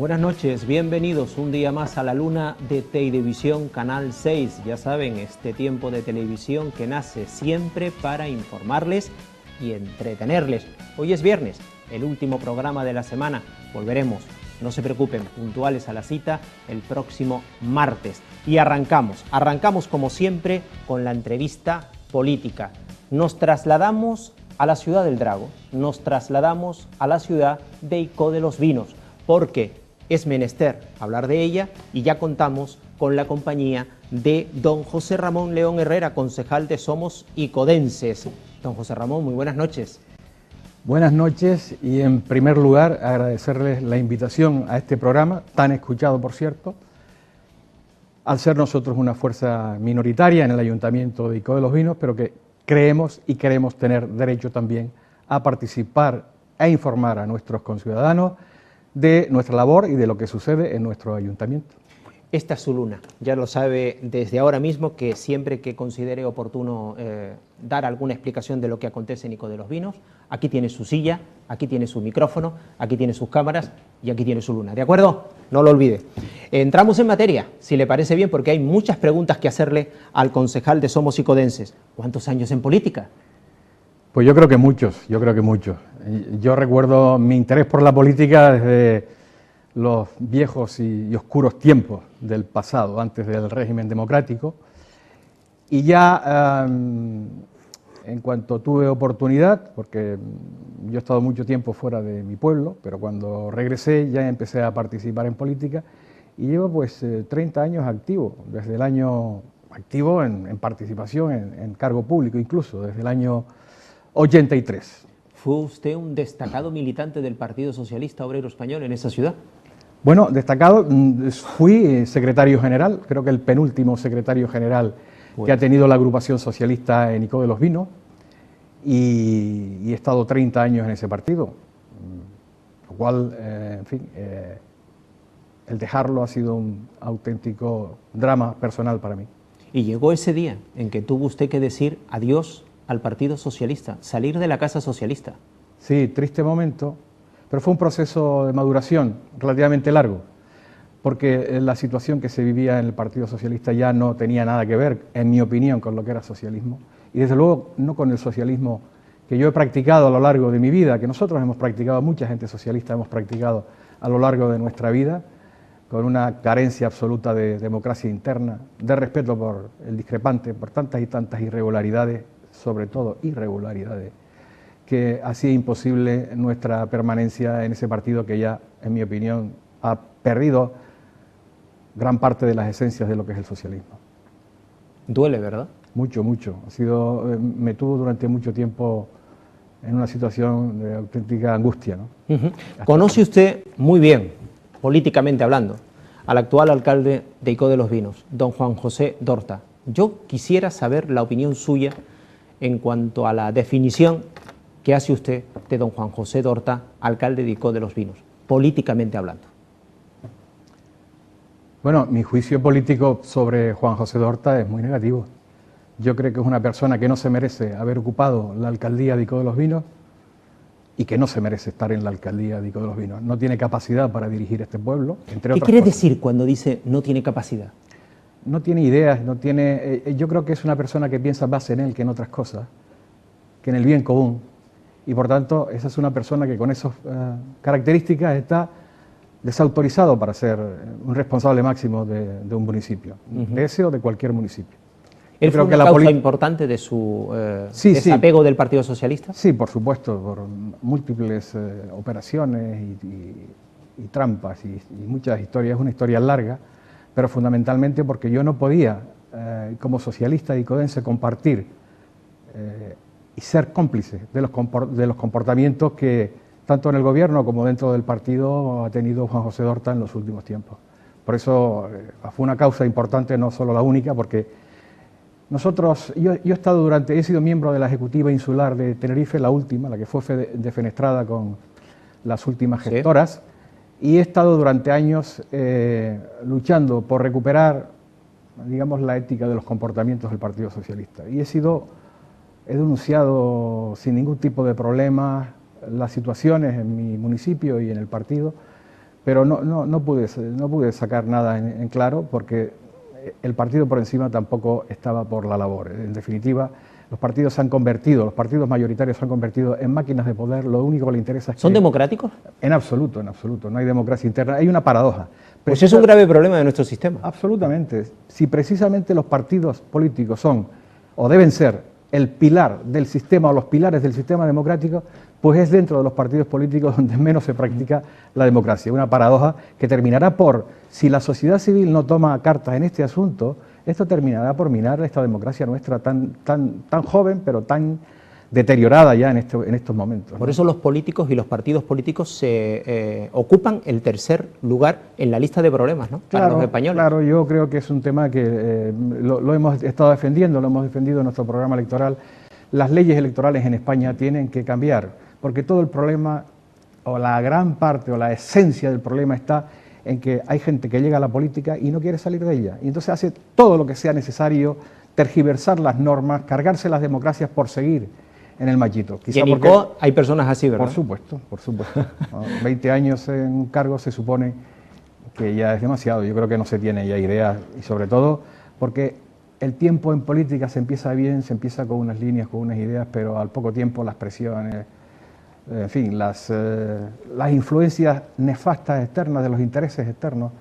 Buenas noches, bienvenidos un día más a la Luna de Teidevisión Canal 6. Ya saben, este tiempo de televisión que nace siempre para informarles y entretenerles. Hoy es viernes, el último programa de la semana. Volveremos, no se preocupen, puntuales a la cita el próximo martes. Y arrancamos como siempre con la entrevista política. Nos trasladamos a la ciudad del Drago, nos trasladamos a la ciudad de Icó de los Vinos, porque es menester hablar de ella y ya contamos con la compañía de don José Ramón León Herrera, concejal de Somos Icodenses. Don José Ramón, muy buenas noches. Buenas noches y en primer lugar agradecerles la invitación a este programa, tan escuchado por cierto, al ser nosotros una fuerza minoritaria en el Ayuntamiento de Icó de los Vinos, pero que creemos y queremos tener derecho también a participar e informar a nuestros conciudadanos de nuestra labor y de lo que sucede en nuestro ayuntamiento. Esta es su luna, ya lo sabe desde ahora mismo, que siempre que considere oportuno dar alguna explicación de lo que acontece en Icó de los Vinos, aquí tiene su silla, aquí tiene su micrófono, aquí tiene sus cámaras y aquí tiene su luna, ¿de acuerdo? No lo olvide. Entramos en materia, si le parece bien, porque hay muchas preguntas que hacerle al concejal de Somos Icodenses. ¿Cuántos años en política? Pues yo creo que muchos. Yo recuerdo mi interés por la política desde los viejos y oscuros tiempos del pasado, antes del régimen democrático, y ya en cuanto tuve oportunidad, porque yo he estado mucho tiempo fuera de mi pueblo, pero cuando regresé ya empecé a participar en política y llevo pues 30 años activo, desde el año activo en participación en cargo público, incluso desde el año 83. ¿Fue usted un destacado militante del Partido Socialista Obrero Español en esa ciudad? Bueno, destacado, fui secretario general, creo que el penúltimo secretario general que ha tenido la agrupación socialista en Icó de los Vinos, y he estado 30 años en ese partido, lo cual, en fin, el dejarlo ha sido un auténtico drama personal para mí. Y llegó ese día en que tuvo usted que decir adiós al Partido Socialista, salir de la casa socialista. Sí, triste momento, pero fue un proceso de maduración relativamente largo, porque la situación que se vivía en el Partido Socialista ya no tenía nada que ver, en mi opinión, con lo que era socialismo, y desde luego no con el socialismo que yo he practicado a lo largo de mi vida, que nosotros hemos practicado, mucha gente socialista hemos practicado a lo largo de nuestra vida, con una carencia absoluta de democracia interna, de respeto por el discrepante, por tantas y tantas irregularidades, sobre todo irregularidades, que hacía imposible nuestra permanencia en ese partido que ya, en mi opinión, ha perdido gran parte de las esencias de lo que es el socialismo. Duele, ¿verdad? Mucho, mucho. Me tuvo durante mucho tiempo en una situación de auténtica angustia, ¿no? Conoce usted muy bien, políticamente hablando, al actual alcalde de Icó de los Vinos, don Juan José Dorta. Yo quisiera saber la opinión suya en cuanto a la definición que hace usted de don Juan José Dorta, alcalde de Icó de los Vinos, políticamente hablando. Bueno, mi juicio político sobre Juan José Dorta es muy negativo. Yo creo que es una persona que no se merece haber ocupado la alcaldía de Icó de los Vinos y que no se merece estar en la alcaldía de Icó de los Vinos. No tiene capacidad para dirigir este pueblo, entre otras cosas. ¿Qué quiere decir cuando dice no tiene capacidad? No tiene ideas, yo creo que es una persona que piensa más en él que en otras cosas, que en el bien común, y por tanto esa es una persona que con esas características está desautorizado para ser un responsable máximo de un municipio, de ese o de cualquier municipio. ¿Él fue una causa importante de su desapego del Partido Socialista? Sí, por supuesto, por múltiples operaciones y trampas y muchas historias, es una historia larga, pero fundamentalmente porque yo no podía, como socialista icodense, compartir y ser cómplice de los comportamientos que tanto en el gobierno como dentro del partido ha tenido Juan José Dorta en los últimos tiempos. Por eso fue una causa importante, no solo la única, porque he sido miembro de la Ejecutiva Insular de Tenerife, la última, la que fue defenestrada con las últimas gestoras, y he estado durante años luchando por recuperar, digamos, la ética de los comportamientos del Partido Socialista. Y he denunciado sin ningún tipo de problema las situaciones en mi municipio y en el partido pero no pude sacar nada en claro porque el partido por encima tampoco estaba por la labor. En definitiva, los partidos los partidos mayoritarios se han convertido en máquinas de poder. Lo único que le interesa es que... ¿Son democráticos? En absoluto, no hay democracia interna. Hay una paradoja. Pues es un grave problema de nuestro sistema. Absolutamente. Si precisamente los partidos políticos son o deben ser el pilar del sistema o los pilares del sistema democrático, pues es dentro de los partidos políticos donde menos se practica la democracia. Una paradoja que terminará por, si la sociedad civil no toma cartas en este asunto, esto terminará por minar esta democracia nuestra tan joven, pero tan deteriorada ya en estos momentos. Por eso los políticos y los partidos políticos se ocupan el tercer lugar en la lista de problemas, ¿no? Para los españoles. Claro, yo creo que es un tema que lo hemos estado defendiendo, lo hemos defendido en nuestro programa electoral. Las leyes electorales en España tienen que cambiar, porque todo el problema, o la gran parte, o la esencia del problema está en que hay gente que llega a la política y no quiere salir de ella. Y entonces hace todo lo que sea necesario, tergiversar las normas, cargarse las democracias por seguir en el machito. Y en ICO hay personas así, ¿verdad? Por supuesto. 20 años en un cargo se supone que ya es demasiado. Yo creo que no se tiene ya idea, y sobre todo porque el tiempo en política se empieza bien, se empieza con unas líneas, con unas ideas, pero al poco tiempo las presiones, en fin, las influencias nefastas externas de los intereses externos,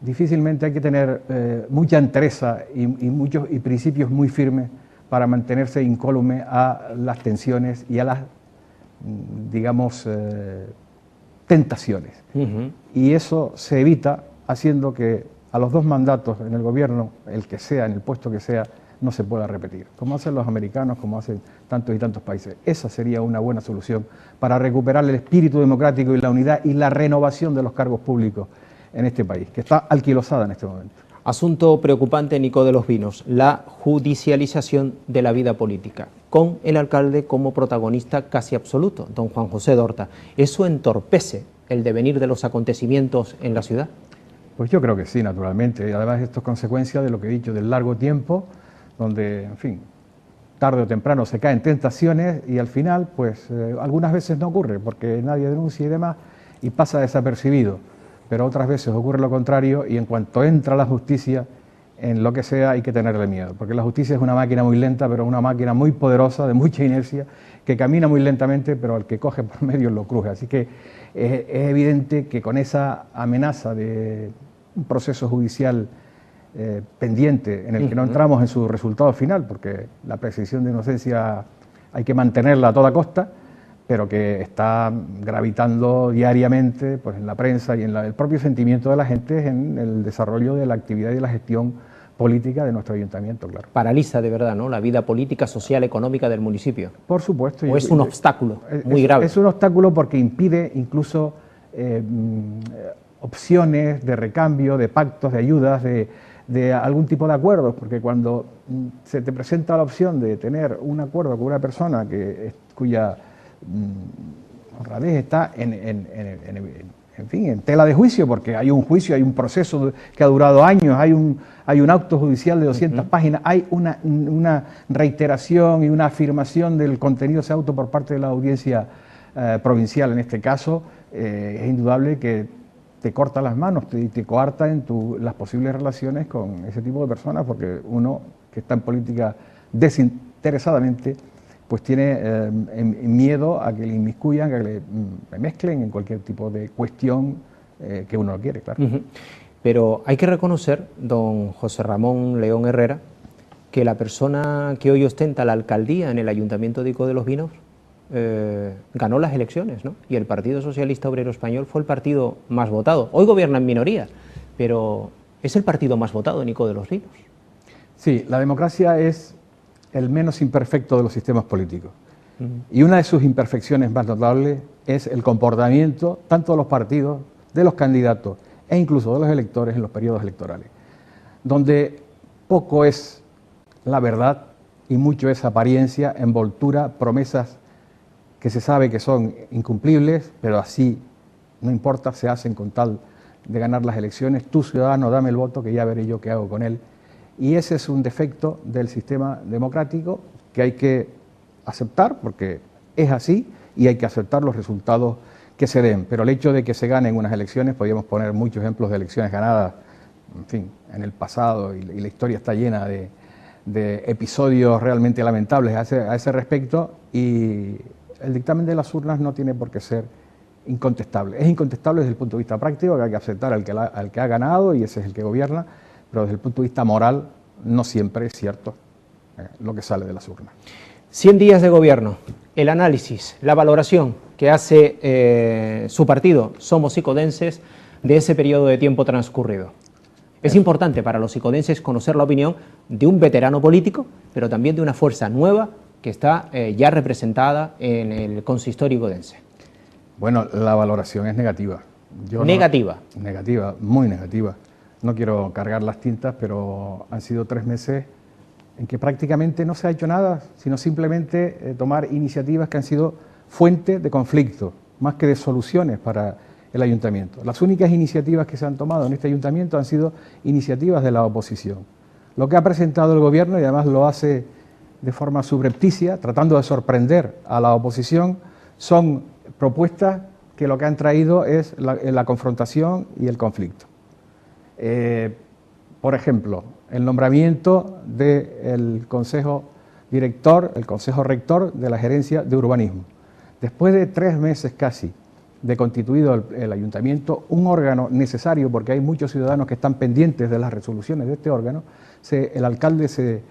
difícilmente hay que tener mucha entereza y principios muy firmes para mantenerse incólume a las tensiones y a las, digamos, tentaciones. Y eso se evita haciendo que a los 2 mandatos en el gobierno, el que sea, en el puesto que sea, no se pueda repetir, como hacen los americanos, como hacen tantos y tantos países. Esa sería una buena solución para recuperar el espíritu democrático y la unidad y la renovación de los cargos públicos en este país, que está alquilosada en este momento. Asunto preocupante, Nico de los Vinos, la judicialización de la vida política, con el alcalde como protagonista casi absoluto, don Juan José Dorta. ¿Eso entorpece el devenir de los acontecimientos en la ciudad? Pues yo creo que sí, naturalmente. Y además esto es consecuencia de lo que he dicho, del largo tiempo, donde, en fin, tarde o temprano se caen tentaciones y al final, pues, algunas veces no ocurre, porque nadie denuncia y demás, y pasa desapercibido. Pero otras veces ocurre lo contrario y en cuanto entra la justicia, en lo que sea hay que tenerle miedo, porque la justicia es una máquina muy lenta, pero una máquina muy poderosa, de mucha inercia, que camina muy lentamente, pero al que coge por medio lo cruje. Así que es evidente que con esa amenaza de un proceso judicial pendiente, en el que no entramos en su resultado final, porque la presunción de inocencia hay que mantenerla a toda costa, pero que está gravitando diariamente, pues, en la prensa y en el propio sentimiento de la gente en el desarrollo de la actividad y de la gestión política de nuestro ayuntamiento, claro. Paraliza de verdad, ¿no?, la vida política, social, económica del municipio. Por supuesto. ¿O es un obstáculo muy grave? Es un obstáculo porque impide incluso opciones de recambio, de pactos, de ayudas, de algún tipo de acuerdos, porque cuando se te presenta la opción de tener un acuerdo con una persona cuya honradez está en fin, en tela de juicio, porque hay un juicio, hay un proceso que ha durado años, hay un acto judicial de 200 páginas, hay una reiteración y una afirmación del contenido de ese auto por parte de la audiencia provincial en este caso, es indudable que te corta las manos y te coarta en las posibles relaciones con ese tipo de personas, porque uno que está en política desinteresadamente pues tiene miedo a que le inmiscuyan, a que le mezclen en cualquier tipo de cuestión que uno no quiere, claro. Pero hay que reconocer, don José Ramón León Herrera, que la persona que hoy ostenta la alcaldía en el Ayuntamiento de Ico de los Vinos ganó las elecciones, ¿no? Y el Partido Socialista Obrero Español fue el partido más votado. Hoy gobierna en minoría, pero es el partido más votado en Ico de los Vinos. Sí, la democracia es el menos imperfecto de los sistemas políticos. Y una de sus imperfecciones más notables es el comportamiento tanto de los partidos, de los candidatos e incluso de los electores en los periodos electorales, donde poco es la verdad y mucho es apariencia, envoltura, promesas que se sabe que son incumplibles, pero así no importa, se hacen con tal de ganar las elecciones. Tú, ciudadano, dame el voto que ya veré yo qué hago con él. Y ese es un defecto del sistema democrático que hay que aceptar, porque es así, y hay que aceptar los resultados que se den, pero el hecho de que se ganen unas elecciones, podríamos poner muchos ejemplos de elecciones ganadas, en fin, en el pasado, y la historia está llena de episodios realmente lamentables a ese respecto, y el dictamen de las urnas no tiene por qué ser incontestable. Es incontestable desde el punto de vista práctico, que hay que aceptar al que ha ganado y ese es el que gobierna, pero desde el punto de vista moral no siempre es cierto lo que sale de las urnas. 100 días de gobierno, el análisis, la valoración que hace su partido, Somos Xicodenses, de ese periodo de tiempo transcurrido. Es importante para los xicodenses conocer la opinión de un veterano político, pero también de una fuerza nueva que está ya representada en el consistorio xicodense. Bueno, la valoración es negativa. ¿Negativa? Negativa, muy negativa. No quiero cargar las tintas, pero han sido 3 meses en que prácticamente no se ha hecho nada, sino simplemente tomar iniciativas que han sido fuente de conflicto, más que de soluciones para el ayuntamiento. Las únicas iniciativas que se han tomado en este ayuntamiento han sido iniciativas de la oposición. Lo que ha presentado el gobierno, y además lo hace de forma subrepticia, tratando de sorprender a la oposición, son propuestas que lo que han traído es la confrontación y el conflicto. Por ejemplo, el nombramiento del Consejo Director, el Consejo Rector de la Gerencia de Urbanismo. Después de 3 meses casi de constituido el ayuntamiento, un órgano necesario, porque hay muchos ciudadanos que están pendientes de las resoluciones de este órgano, el alcalde se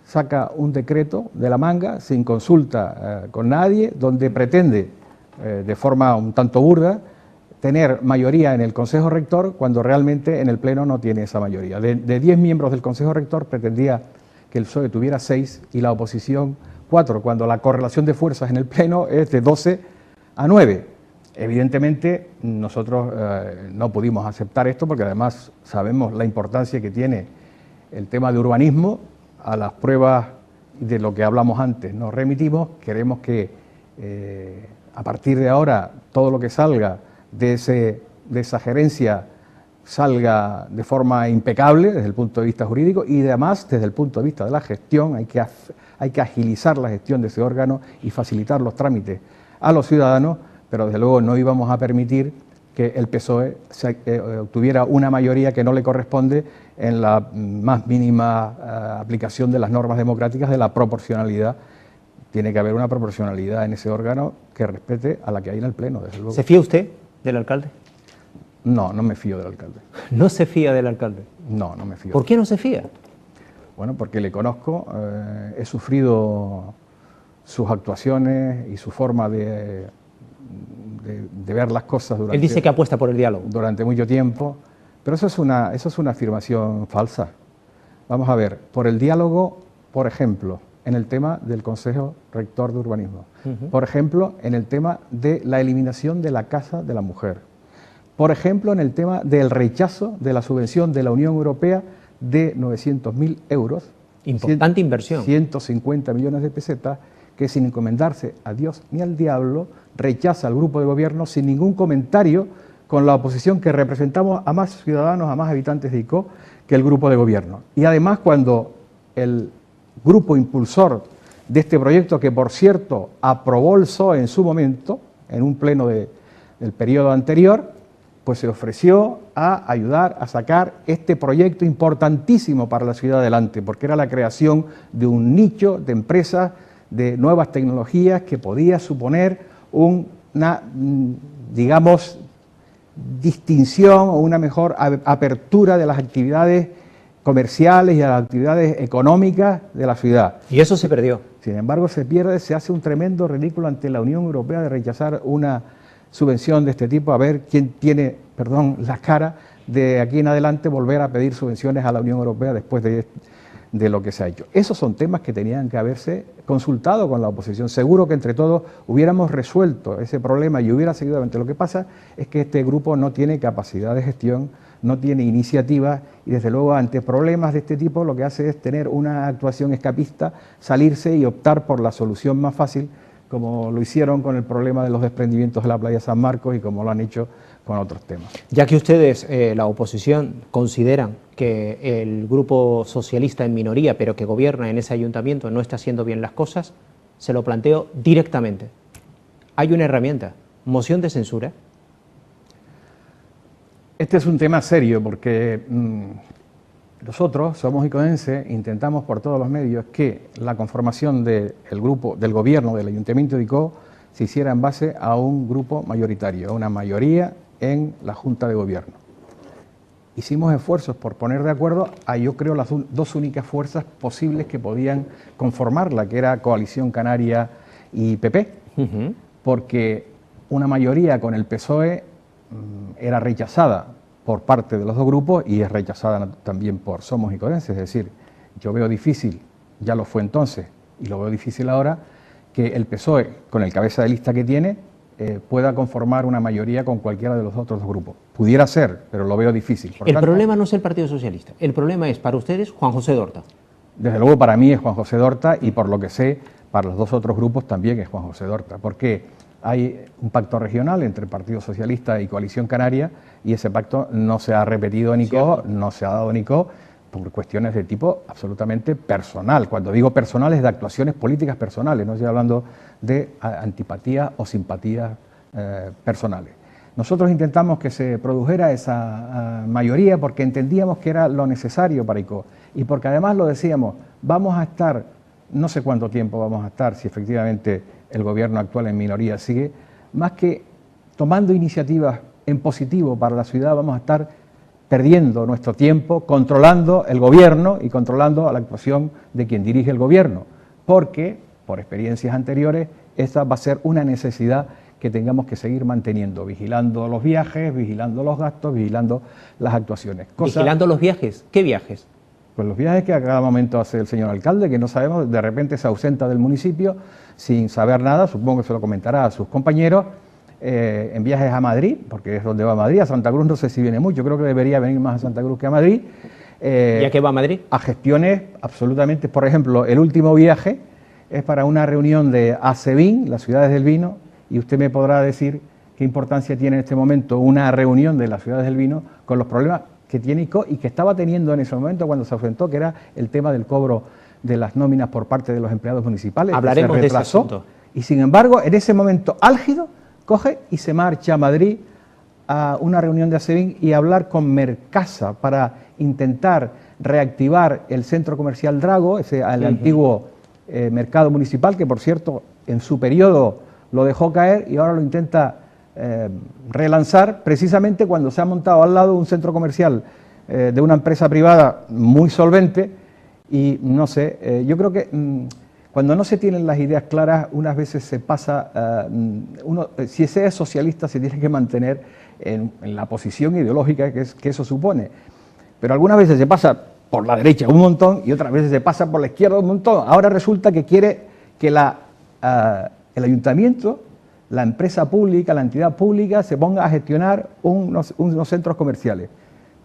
saca un decreto de la manga, sin consulta con nadie, donde pretende, de forma un tanto burda, tener mayoría en el Consejo Rector, cuando realmente en el Pleno no tiene esa mayoría. De 10 miembros del Consejo Rector pretendía que el PSOE tuviera 6 y la oposición 4, cuando la correlación de fuerzas en el Pleno es de 12 a 9. Evidentemente nosotros no pudimos aceptar esto porque además sabemos la importancia que tiene el tema de urbanismo. A las pruebas de lo que hablamos antes nos remitimos. Queremos que a partir de ahora todo lo que salga de esa gerencia salga de forma impecable desde el punto de vista jurídico y además desde el punto de vista de la gestión. Hay que agilizar la gestión de ese órgano y facilitar los trámites a los ciudadanos, pero desde luego no íbamos a permitir que el PSOE obtuviera una mayoría que no le corresponde en la más mínima aplicación de las normas democráticas de la proporcionalidad. Tiene que haber una proporcionalidad en ese órgano que respete a la que hay en el Pleno, desde luego. ¿Se fía usted del alcalde? No, no me fío del alcalde. ¿No se fía del alcalde? No, no me fío. ¿Por qué no se fía? Bueno, porque le conozco, he sufrido sus actuaciones y su forma de ver las cosas durante... Él dice que apuesta por el diálogo. Durante mucho tiempo, pero eso es una afirmación falsa. Vamos a ver, por el diálogo, por ejemplo, en el tema del Consejo Rector de Urbanismo, por ejemplo, en el tema de la eliminación de la Casa de la Mujer, por ejemplo, en el tema del rechazo de la subvención de la Unión Europea de 900.000 euros. Importante inversión. 150 millones de pesetas, que sin encomendarse a Dios ni al diablo, rechaza al grupo de gobierno sin ningún comentario con la oposición, que representamos a más ciudadanos, a más habitantes de Icó que el grupo de gobierno. Y además, cuando el grupo impulsor de este proyecto, que por cierto aprobó el PSOE en su momento, en un pleno del periodo anterior, pues se ofreció a ayudar a sacar este proyecto importantísimo para la ciudad adelante, porque era la creación de un nicho de empresas de nuevas tecnologías que podía suponer una, digamos, distinción o una mejor apertura de las actividades comerciales y a las actividades económicas de la ciudad. Y eso se perdió. Sin embargo, se pierde, se hace un tremendo ridículo ante la Unión Europea de rechazar una subvención de este tipo, a ver quién tiene, la cara de aquí en adelante volver a pedir subvenciones a la Unión Europea después de lo que se ha hecho. Esos son temas que tenían que haberse consultado con la oposición. Seguro que entre todos hubiéramos resuelto ese problema y hubiera seguido adelante. Lo que pasa es que este grupo no tiene capacidad de gestión, no tiene iniciativa y desde luego ante problemas de este tipo lo que hace es tener una actuación escapista, salirse y optar por la solución más fácil, como lo hicieron con el problema de los desprendimientos de la playa San Marcos y como lo han hecho con otros temas. Ya que ustedes, la oposición, consideran que el grupo socialista en minoría, pero que gobierna en ese ayuntamiento, no está haciendo bien las cosas, se lo planteo directamente. Hay una herramienta ¿Moción de censura? Este es un tema serio porque nosotros, Somos Icodense, intentamos por todos los medios que la conformación del grupo, del gobierno, del Ayuntamiento de Icó, se hiciera en base a un grupo mayoritario, a una mayoría en la Junta de Gobierno. Hicimos esfuerzos por poner de acuerdo a, yo creo, las dos únicas fuerzas posibles que podían conformarla, que era Coalición Canaria y PP, porque una mayoría con el PSOE era rechazada por parte de los dos grupos y es rechazada también por Somos Icodenses. Es decir, yo veo difícil, ya lo fue entonces y lo veo difícil ahora, que el PSOE, con el cabeza de lista que tiene, pueda conformar una mayoría con cualquiera de los otros dos grupos. Pudiera ser, pero lo veo difícil. El problema no es el Partido Socialista, el problema es para ustedes Juan José Dorta. Desde luego para mí es Juan José Dorta y por lo que sé, para los dos otros grupos también es Juan José Dorta, porque hay un pacto regional entre el Partido Socialista y Coalición Canaria y ese pacto no se ha repetido en Icó, no se ha dado en Icó por cuestiones de tipo absolutamente personal. Cuando digo personal es de actuaciones políticas personales, no estoy hablando de antipatías o simpatías personales. Nosotros intentamos que se produjera esa mayoría porque entendíamos que era lo necesario para Icó y porque además lo decíamos, vamos a estar, no sé cuánto tiempo vamos a estar si efectivamente el gobierno actual en minoría sigue, más que tomando iniciativas en positivo para la ciudad, vamos a estar perdiendo nuestro tiempo controlando el gobierno y controlando la actuación de quien dirige el gobierno, porque, por experiencias anteriores, esta va a ser una necesidad que tengamos que seguir manteniendo, vigilando los viajes, vigilando los gastos, vigilando las actuaciones. ¿Vigilando los viajes? ¿Qué viajes? Pues los viajes que a cada momento hace el señor alcalde, que no sabemos, de repente se ausenta del municipio sin saber nada, supongo que se lo comentará a sus compañeros, en viajes a Madrid, porque es donde va a Madrid, a Santa Cruz no sé si viene mucho, creo que debería venir más a Santa Cruz que a Madrid. ¿Y a qué va a Madrid? A gestiones absolutamente, por ejemplo, el último viaje es para una reunión de ACEVIN, las ciudades del vino, y usted me podrá decir qué importancia tiene en este momento una reunión de las ciudades del vino con los problemas que tiene Icó y que estaba teniendo en ese momento cuando se ausentó, que era el tema del cobro de las nóminas por parte de los empleados municipales. Hablaremos de ese asunto. Y sin embargo, en ese momento álgido, coge y se marcha a Madrid a una reunión de ACEVIN y a hablar con Mercasa para intentar reactivar el centro comercial Drago, el antiguo mercado municipal, que por cierto en su periodo lo dejó caer y ahora lo intenta relanzar precisamente cuando se ha montado al lado un centro comercial de una empresa privada muy solvente y no sé, yo creo que cuando no se tienen las ideas claras unas veces se pasa, si se es socialista se tiene que mantener en la posición ideológica que eso supone, pero algunas veces se pasa por la derecha un montón y otras veces se pasa por la izquierda un montón. Ahora resulta que quiere que el ayuntamiento, la empresa pública, la entidad pública se ponga a gestionar unos centros comerciales.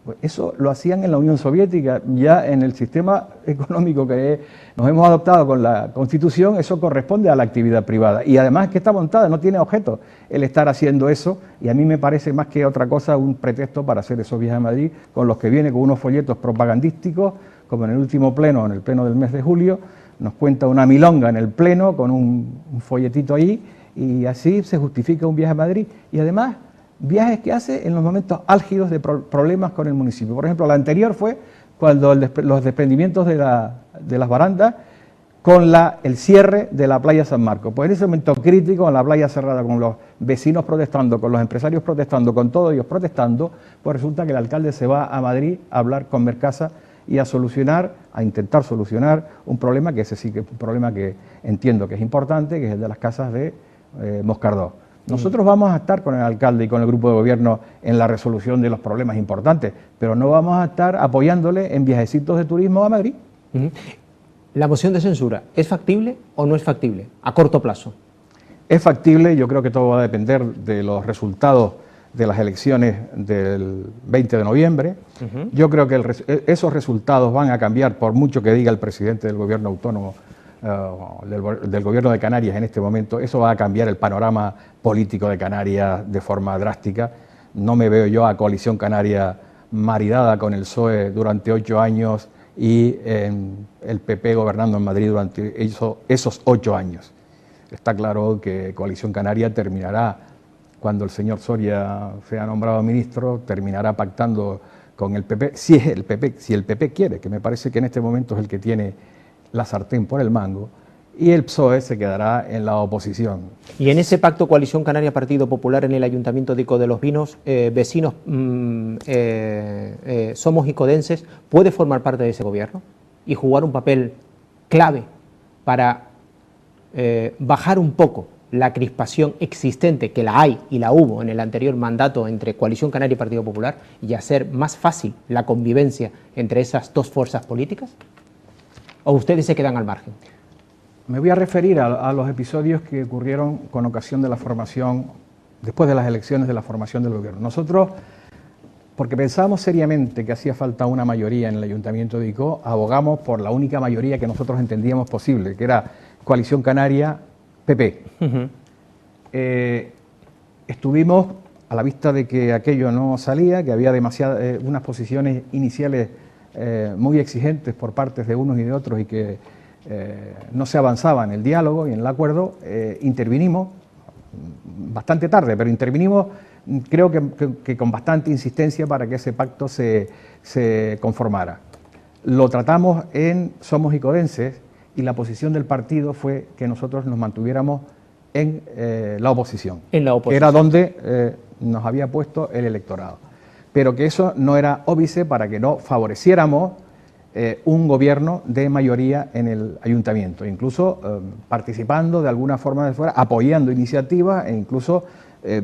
Pues eso lo hacían en la Unión Soviética, ya en el sistema económico que nos hemos adoptado con la Constitución, eso corresponde a la actividad privada. Y además que está montada, no tiene objeto el estar haciendo eso, y a mí me parece más que otra cosa un pretexto para hacer esos viajes a Madrid, con los que viene con unos folletos propagandísticos, como en el último pleno, en el pleno del mes de julio, nos cuenta una milonga en el pleno con un folletito ahí, y así se justifica un viaje a Madrid. Y además, viajes que hace en los momentos álgidos de problemas con el municipio. Por ejemplo, la anterior fue cuando los desprendimientos de las barandas con el cierre de la playa San Marcos. Pues en ese momento crítico, en la playa cerrada, con los vecinos protestando, con los empresarios protestando, con todos ellos protestando, pues resulta que el alcalde se va a Madrid a hablar con Mercasa y a intentar solucionar un problema que ese sí que es un problema que entiendo que es importante, que es el de las casas de Moscardó. Nosotros vamos a estar con el alcalde y con el grupo de gobierno en la resolución de los problemas importantes, pero no vamos a estar apoyándole en viajecitos de turismo a Madrid. ¿La moción de censura es factible o no es factible a corto plazo? Es factible, yo creo que todo va a depender de los resultados de las elecciones del 20 de noviembre. Yo creo que esos resultados van a cambiar por mucho que diga el presidente del gobierno autónomo, del gobierno de Canarias en este momento. Eso va a cambiar el panorama político de Canarias de forma drástica. No me veo yo a Coalición Canaria maridada con el PSOE durante 8 años y el PP gobernando en Madrid durante esos 8 años. Está claro que Coalición Canaria terminará cuando el señor Soria sea nombrado ministro, terminará pactando con el PP, si el PP quiere, que me parece que en este momento es el que tiene la sartén por el mango, y el PSOE se quedará en la oposición. Y en ese pacto Coalición Canaria Partido Popular en el Ayuntamiento de Ico de los Vinos, vecinos somos icodenses, ¿puede formar parte de ese gobierno y jugar un papel clave para bajar un poco la crispación existente, que la hay y la hubo en el anterior mandato entre Coalición Canaria y Partido Popular, y hacer más fácil la convivencia entre esas dos fuerzas políticas? ¿O ustedes se quedan al margen? Me voy a referir a los episodios que ocurrieron con ocasión de la formación, después de las elecciones de la formación del gobierno. Nosotros, porque pensábamos seriamente que hacía falta una mayoría en el Ayuntamiento de Ico, abogamos por la única mayoría que nosotros entendíamos posible, que era Coalición Canaria, PP. Estuvimos a la vista de que aquello no salía, que había unas posiciones iniciales muy exigentes por parte de unos y de otros y que no se avanzaba en el diálogo y en el acuerdo. Intervinimos bastante tarde, pero intervinimos creo que con bastante insistencia para que ese pacto se conformara. Lo tratamos en Somos Icodenses y la posición del partido fue que nosotros nos mantuviéramos en la oposición. En la oposición. Era donde nos había puesto el electorado. Pero que eso no era óbice para que no favoreciéramos un gobierno de mayoría en el ayuntamiento, incluso participando de alguna forma de fuera, apoyando iniciativas e incluso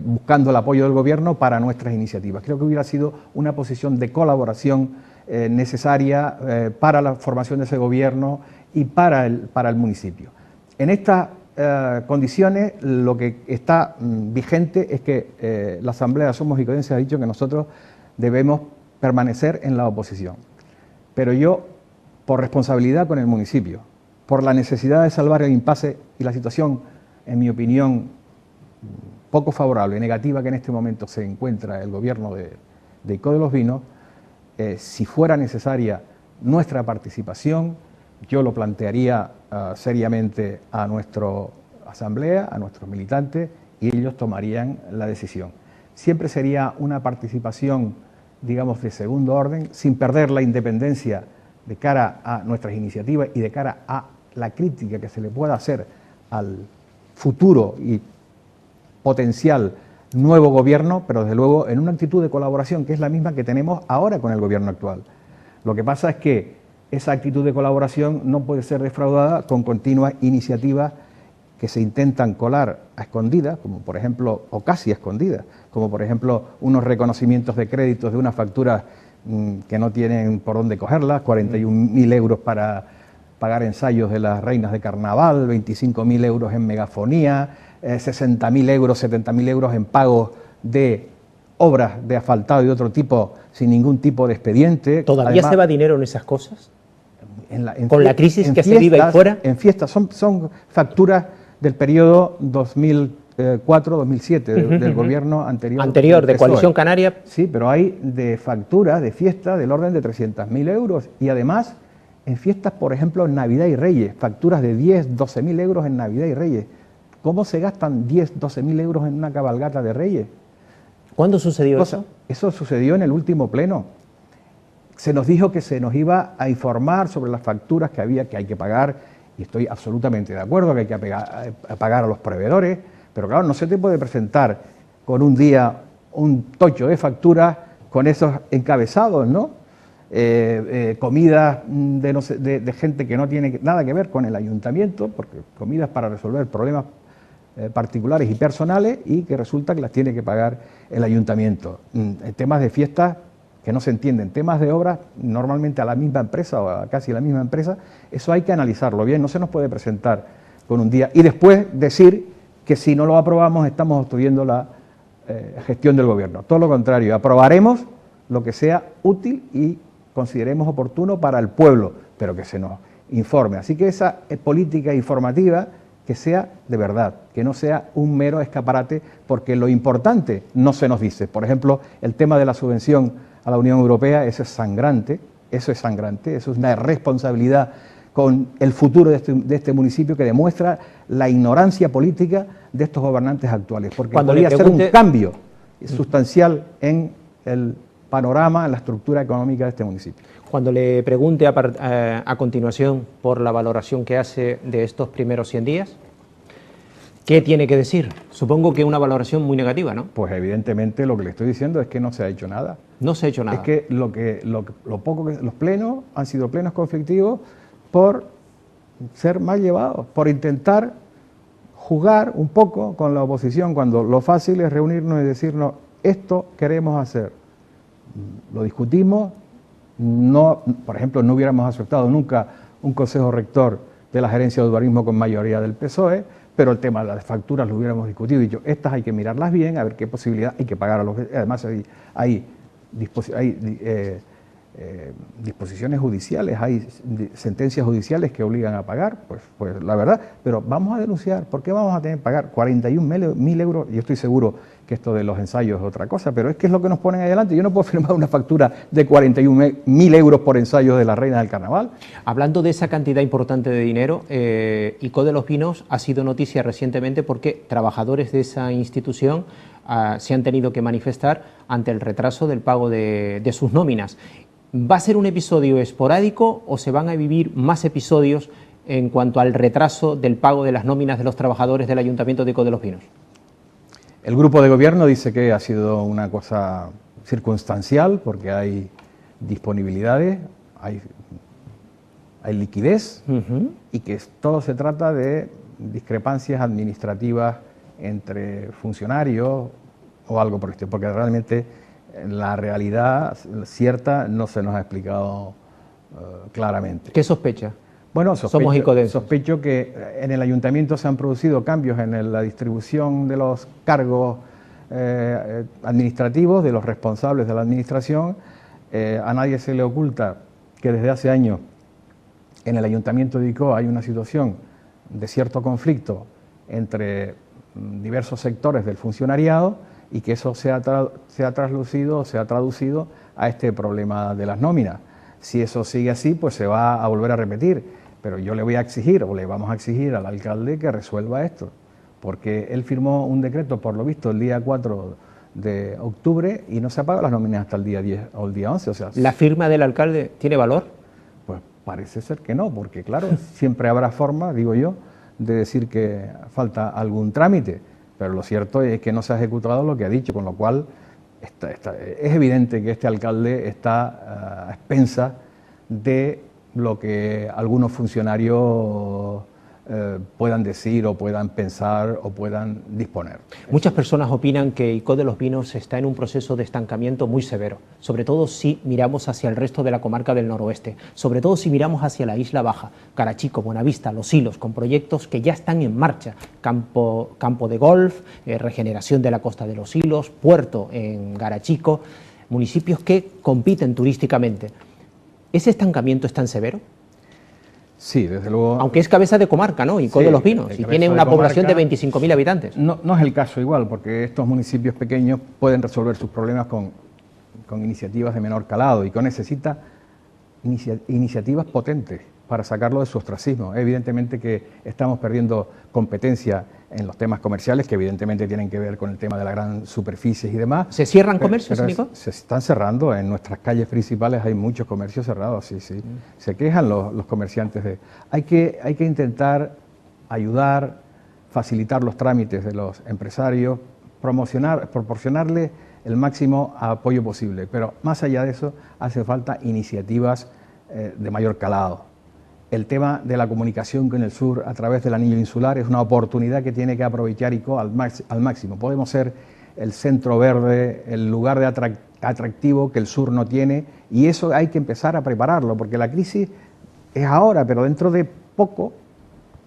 buscando el apoyo del gobierno para nuestras iniciativas. Creo que hubiera sido una posición de colaboración necesaria para la formación de ese gobierno y para el municipio. En estas condiciones lo que está vigente es que la Asamblea de Somos Icodenses ha dicho que nosotros debemos permanecer en la oposición. Pero yo, por responsabilidad con el municipio, por la necesidad de salvar el impasse y la situación, en mi opinión, poco favorable, negativa que en este momento se encuentra el gobierno de Ico de los Vinos, si fuera necesaria nuestra participación, yo lo plantearía seriamente a nuestra asamblea, a nuestros militantes, y ellos tomarían la decisión. Siempre sería una participación, digamos, de segundo orden, sin perder la independencia de cara a nuestras iniciativas y de cara a la crítica que se le pueda hacer al futuro y potencial nuevo gobierno, pero desde luego en una actitud de colaboración que es la misma que tenemos ahora con el gobierno actual. Lo que pasa es que esa actitud de colaboración no puede ser defraudada con continuas iniciativas que se intentan colar a escondidas, como por ejemplo, o casi a escondidas, como por ejemplo unos reconocimientos de créditos de unas facturas que no tienen por dónde cogerlas, 41.000 euros para pagar ensayos de las reinas de carnaval, 25.000 euros en megafonía, 60.000 euros, 70.000 euros en pagos de obras de asfaltado y de otro tipo, sin ningún tipo de expediente. ¿Todavía además se va dinero en esas cosas? ¿Con la crisis que se vive ahí fuera? En fiestas, son facturas del periodo 2004-2007, del gobierno anterior. Anterior, de Coalición Canaria. Sí, pero hay de facturas de fiesta del orden de 300.000 euros y además en fiestas, por ejemplo, en Navidad y Reyes, facturas de 10, 12.000 euros en Navidad y Reyes. ¿Cómo se gastan 10, 12.000 euros en una cabalgata de Reyes? ¿Cuándo sucedió eso? Eso sucedió en el último pleno. Se nos dijo que se nos iba a informar sobre las facturas que hay que pagar, y estoy absolutamente de acuerdo que hay que pagar a los proveedores, pero claro, no se te puede presentar con un día un tocho de facturas con esos encabezados, ¿no? Comidas de gente que no tiene nada que ver con el ayuntamiento, porque comidas para resolver problemas particulares y personales y que resulta que las tiene que pagar el ayuntamiento. Temas de fiestas que no se entienden, temas de obras normalmente a la misma empresa o a casi la misma empresa, eso hay que analizarlo bien, no se nos puede presentar con un día y después decir que si no lo aprobamos estamos obstruyendo la gestión del gobierno. Todo lo contrario, aprobaremos lo que sea útil y consideremos oportuno para el pueblo, pero que se nos informe. Así que esa política informativa que sea de verdad, que no sea un mero escaparate, porque lo importante no se nos dice. Por ejemplo, el tema de la subvención a la Unión Europea, eso es sangrante, eso es una responsabilidad con el futuro de este municipio, que demuestra la ignorancia política de estos gobernantes actuales, porque podría ser un cambio sustancial en el panorama, en la estructura económica de este municipio. Cuando le pregunte a continuación por la valoración que hace de estos primeros 100 días, ¿qué tiene que decir? Supongo que una valoración muy negativa, ¿no? Pues evidentemente lo que le estoy diciendo es que no se ha hecho nada. No se ha hecho nada. Es que los plenos han sido plenos conflictivos por ser mal llevados, por intentar jugar un poco con la oposición, cuando lo fácil es reunirnos y decirnos, esto queremos hacer. Lo discutimos, no, por ejemplo, no hubiéramos aceptado nunca un consejo rector de la gerencia de urbanismo con mayoría del PSOE, pero el tema de las facturas lo hubiéramos discutido y dicho, estas hay que mirarlas bien, a ver qué posibilidad hay que pagar a los... Además hay disposiciones judiciales, hay sentencias judiciales que obligan a pagar, pues la verdad, pero vamos a denunciar. ¿Por qué vamos a tener que pagar 41.000 euros? Yo estoy seguro que esto de los ensayos es otra cosa, pero es que es lo que nos ponen ahí adelante. Yo no puedo firmar una factura de 41.000 euros por ensayos de la Reina del Carnaval. Hablando de esa cantidad importante de dinero, ICO de los Pinos ha sido noticia recientemente porque trabajadores de esa institución se han tenido que manifestar ante el retraso del pago de sus nóminas. ¿Va a ser un episodio esporádico o se van a vivir más episodios en cuanto al retraso del pago de las nóminas de los trabajadores del Ayuntamiento de ICO de los Pinos? El grupo de gobierno dice que ha sido una cosa circunstancial porque hay disponibilidades, hay liquidez y que todo se trata de discrepancias administrativas entre funcionarios o algo por el estilo, porque realmente la realidad cierta no se nos ha explicado claramente. ¿Qué sospecha? Bueno, Somos icodenses. Sospecho que en el ayuntamiento se han producido cambios en la distribución de los cargos administrativos, de los responsables de la administración. A nadie se le oculta que desde hace años en el ayuntamiento de ICO hay una situación de cierto conflicto entre diversos sectores del funcionariado y que eso se ha traducido a este problema de las nóminas. Si eso sigue así, pues se va a volver a repetir. Pero yo le voy a exigir, o le vamos a exigir al alcalde que resuelva esto, porque él firmó un decreto, por lo visto, el día 4 de octubre y no se ha pagado las nóminas hasta el día 10 o el día 11. O sea, ¿la firma del alcalde tiene valor? Pues parece ser que no, porque claro, siempre habrá forma, digo yo, de decir que falta algún trámite, pero lo cierto es que no se ha ejecutado lo que ha dicho, con lo cual es evidente que este alcalde está a expensas de lo que algunos funcionarios puedan decir o puedan pensar o puedan disponer. Muchas personas opinan que ICO de los Pinos está en un proceso de estancamiento muy severo, sobre todo si miramos hacia el resto de la comarca del noroeste, sobre todo si miramos hacia la Isla Baja, Carachico, Buenavista, Los Silos, con proyectos que ya están en marcha, campo de golf, regeneración de la costa de Los Silos, puerto en Carachico, municipios que compiten turísticamente. ¿Ese estancamiento es tan severo? Sí, desde luego. Aunque es cabeza de comarca, ¿no? ICO de los Pinos, y tiene una población de 25.000 habitantes. No es el caso igual, porque estos municipios pequeños pueden resolver sus problemas con iniciativas de menor calado. ICO necesita iniciativas potentes para sacarlo de su ostracismo. Evidentemente que estamos perdiendo competencia en los temas comerciales, que evidentemente tienen que ver con el tema de las grandes superficies y demás. ¿Se cierran comercios, Nico? Se están cerrando, en nuestras calles principales hay muchos comercios cerrados, sí. Se quejan los comerciantes de... Hay que intentar ayudar, facilitar los trámites de los empresarios, proporcionarle el máximo apoyo posible, pero más allá de eso hace falta iniciativas de mayor calado. El tema de la comunicación con el sur a través del anillo insular es una oportunidad que tiene que aprovechar ICO al máximo. Podemos ser el centro verde, el lugar de atractivo que el sur no tiene, y eso hay que empezar a prepararlo, porque la crisis es ahora, pero dentro de poco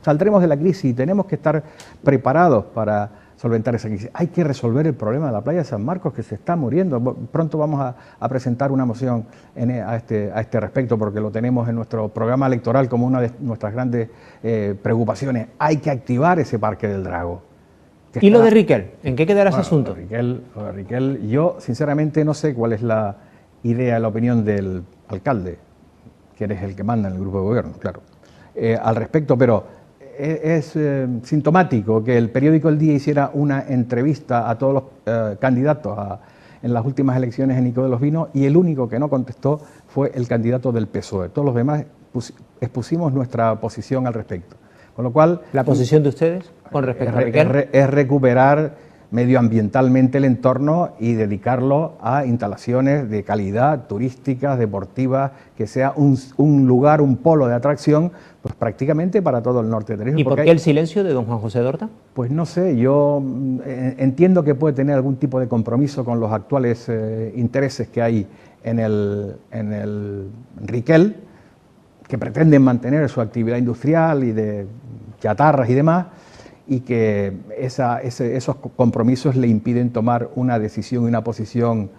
saldremos de la crisis y tenemos que estar preparados para solventar esa crisis. Hay que resolver el problema de la playa de San Marcos, que se está muriendo. Pronto vamos a presentar una moción a este respecto, porque lo tenemos en nuestro programa electoral como una de nuestras grandes preocupaciones. Hay que activar ese Parque del Drago. ¿Y lo de Riquel? ¿En qué quedará ese asunto? Lo de Riquel, yo sinceramente no sé cuál es la idea, la opinión del alcalde, que eres el que manda en el grupo de gobierno, claro. al respecto, pero es sintomático que el periódico El Día hiciera una entrevista a todos los candidatos en las últimas elecciones en Ico de los Vinos y el único que no contestó fue el candidato del PSOE. Todos los demás expusimos nuestra posición al respecto. Con lo cual... ¿La posición de ustedes con respecto a Riquel? Es recuperar medioambientalmente el entorno y dedicarlo a instalaciones de calidad, turísticas, deportivas, que sea un lugar, un polo de atracción, pues prácticamente para todo el norte de Tenerife. ¿Y por qué el silencio de don Juan José Dorta? Pues no sé, yo entiendo que puede tener algún tipo de compromiso con los actuales intereses que hay en el Riquel, que pretenden mantener su actividad industrial y de chatarras y demás, y que esos compromisos le impiden tomar una decisión y una posición,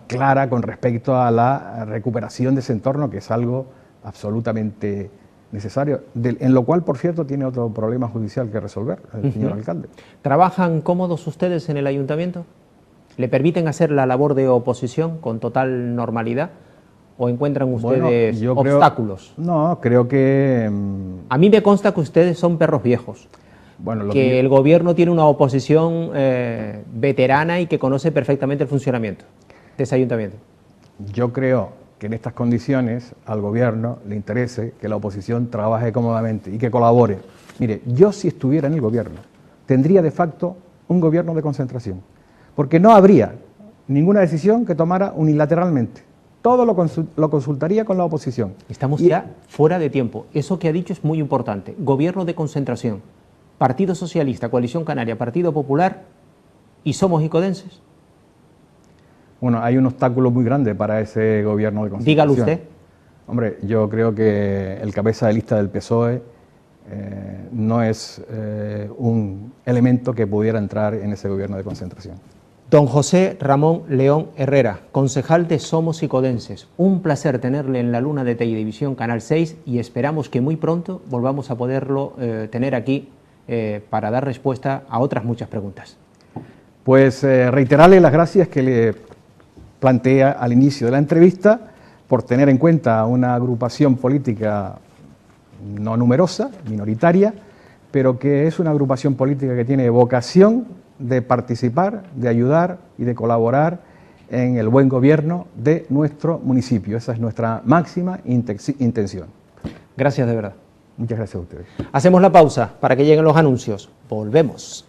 clara con respecto a la recuperación de ese entorno, que es algo absolutamente necesario, en lo cual, por cierto, tiene otro problema judicial que resolver el señor alcalde. ¿Trabajan cómodos ustedes en el ayuntamiento? ¿Le permiten hacer la labor de oposición con total normalidad? ¿O encuentran ustedes obstáculos? Creo que... A mí me consta que ustedes son perros viejos, que el gobierno tiene una oposición veterana y que conoce perfectamente el funcionamiento de ese ayuntamiento. Yo creo que en estas condiciones al gobierno le interese que la oposición trabaje cómodamente y que colabore. Mire, yo si estuviera en el gobierno tendría de facto un gobierno de concentración, porque no habría ninguna decisión que tomara unilateralmente. Todo lo consultaría con la oposición. Estamos ya fuera de tiempo. Eso que ha dicho es muy importante. Gobierno de concentración, Partido Socialista, Coalición Canaria, Partido Popular y Somos Icodenses. Bueno, hay un obstáculo muy grande para ese gobierno de concentración. Dígalo usted. Hombre, yo creo que el cabeza de lista del PSOE no es un elemento que pudiera entrar en ese gobierno de concentración. Don José Ramón León Herrera, concejal de Somos Icodenses. Un placer tenerle en la Luna de Televisión Canal 6 y esperamos que muy pronto volvamos a poderlo tener aquí para dar respuesta a otras muchas preguntas. Pues reiterarle las gracias que le plantea al inicio de la entrevista por tener en cuenta una agrupación política no numerosa, minoritaria, pero que es una agrupación política que tiene vocación de participar, de ayudar y de colaborar en el buen gobierno de nuestro municipio. Esa es nuestra máxima intención. Gracias de verdad. Muchas gracias a ustedes. Hacemos la pausa para que lleguen los anuncios. Volvemos.